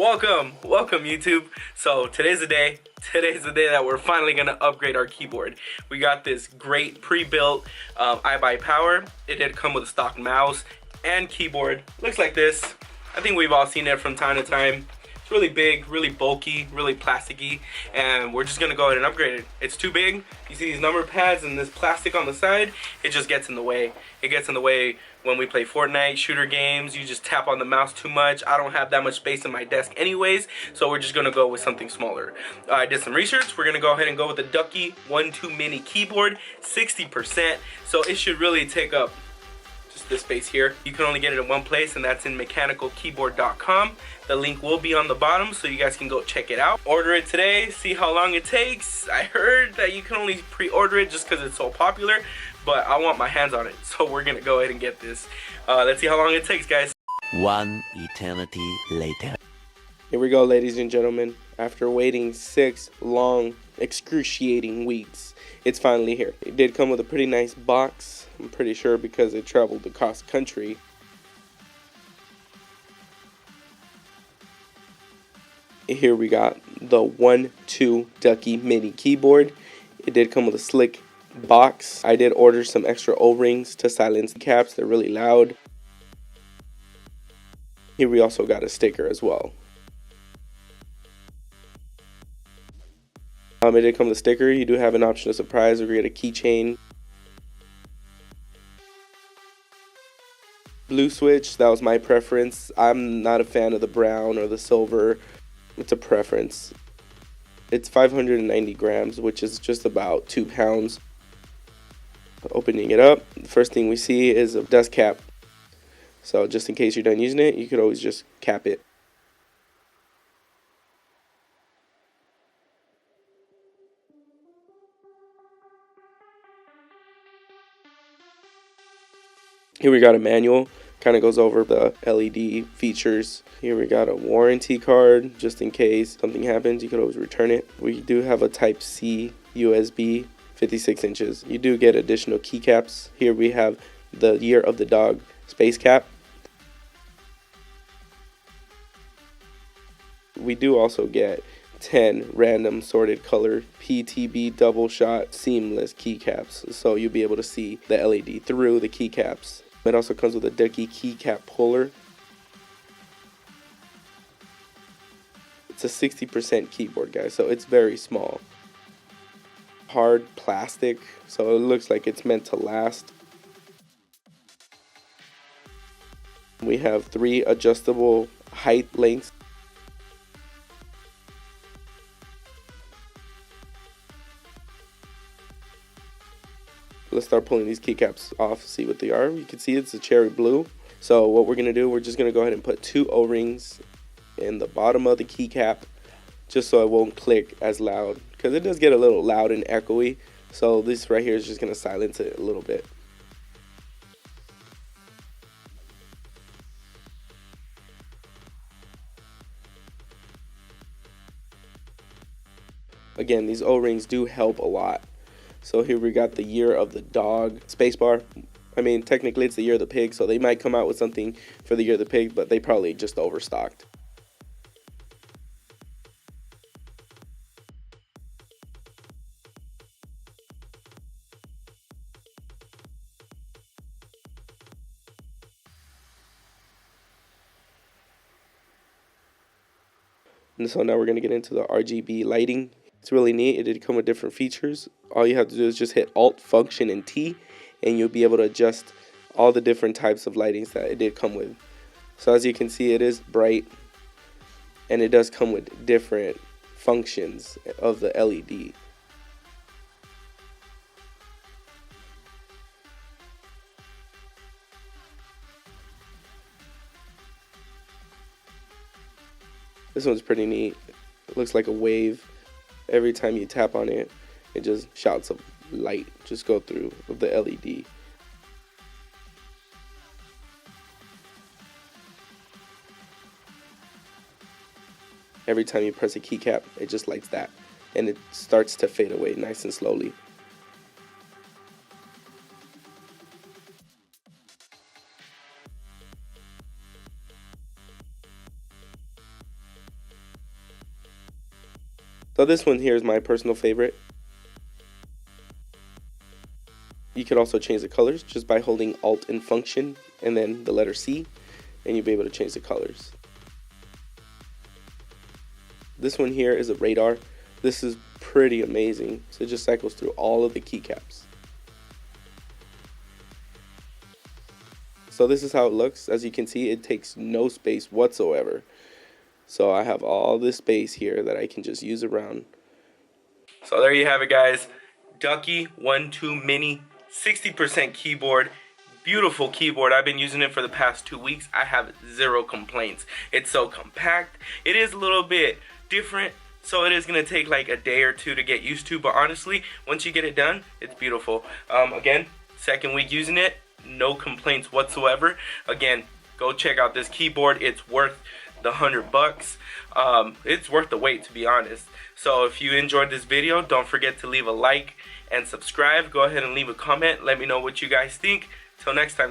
Welcome YouTube. So today's the day that we're finally gonna upgrade our keyboard. We got this great pre-built iBuyPower. It did come with a stock mouse and keyboard. Looks like this. I think we've all seen it from time to time. It's really big, really bulky, really plasticky, and we're just gonna go ahead and upgrade it. It's too big. You see these number pads and this plastic on the side, it just gets in the way. It gets in the way when we play Fortnite, shooter games. You just tap on the mouse too much. I don't have that much space in my desk anyways, so we're just gonna go with something smaller. I did some research. We're gonna go ahead and go with the Ducky One mini keyboard, 60%, so it should really take up this space here. You can only get it in one place, and that's in mechanicalkeyboard.com. The link will be on the bottom, so you guys can go check it out. Order it today, see how long it takes. I heard that you can only pre-order it just because it's so popular, but I want my hands on it, so we're gonna go ahead and get this. Let's see how long it takes, guys. One eternity later. Here we go, ladies and gentlemen. After waiting 6 long, excruciating weeks, it's finally here. It did come with a pretty nice box, I'm pretty sure, because it traveled across country. Here we got the 1-2 Ducky mini keyboard. It did come with a slick box. I did order some extra O-rings to silence the caps. They're really loud. Here we also got a sticker as well. It did come with a sticker. You do have an option of surprise or get a keychain. Blue switch, that was my preference. I'm not a fan of the brown or the silver. It's a preference. It's 590 grams, which is just about 2 pounds. Opening it up, the first thing we see is a dust cap. So just in case you're done using it, you could always just cap it. Here we got a manual, kind of goes over the LED features. Here we got a warranty card, just in case something happens, you could always return it. We do have a Type C USB, 56 inches. You do get additional keycaps. Here we have the Year of the Dog space cap. We do also get 10 random sorted color PTB double shot seamless keycaps, so you'll be able to see the LED through the keycaps. It also comes with a Ducky keycap puller. It's a 60% keyboard, guys, so it's very small. Hard plastic, so it looks like it's meant to last. We have 3 adjustable height lengths. Let's start pulling these keycaps off, see what they are. You can see it's a cherry blue. So what we're gonna do, we're just gonna go ahead and put 2 O-rings in the bottom of the keycap, just so it won't click as loud, because it does get a little loud and echoey. So this right here is just gonna silence it a little bit. Again, these O-rings do help a lot. So here we got the Year of the Dog spacebar. I mean, technically it's the Year of the Pig, so they might come out with something for the Year of the Pig, but they probably just overstocked. And so now we're going to get into the RGB lighting. It's really neat. It did come with different features. All you have to do is just hit Alt, Function, and T, and you'll be able to adjust all the different types of lightings that it did come with. So as you can see, it is bright, and it does come with different functions of the LED. This one's pretty neat. It looks like a wave. Every time you tap on it, it just shouts of light just go through with the LED. Every time you press a keycap, it just lights that, and it starts to fade away nice and slowly. So this one here is my personal favorite. You could also change the colors just by holding Alt and Function and then the letter C, and you'll be able to change the colors. This one here is a radar. This is pretty amazing. So it just cycles through all of the keycaps. So this is how it looks. As you can see, it takes no space whatsoever. So I have all this space here that I can just use around. So there you have it, guys. Ducky One 2 Mini 60% keyboard. Beautiful keyboard. I've been using it for the past 2 weeks. I have zero complaints. It's so compact. It is a little bit different, so it is going to take like a day or two to get used to, but honestly, once you get it done, it's beautiful. Again, second week using it, no complaints whatsoever. Again, go check out this keyboard. It's worth the $100. It's worth the wait, to be honest. So if you enjoyed this video, don't forget to leave a like and subscribe. Go ahead and leave a comment. Let me know what you guys think. Till next time, guys.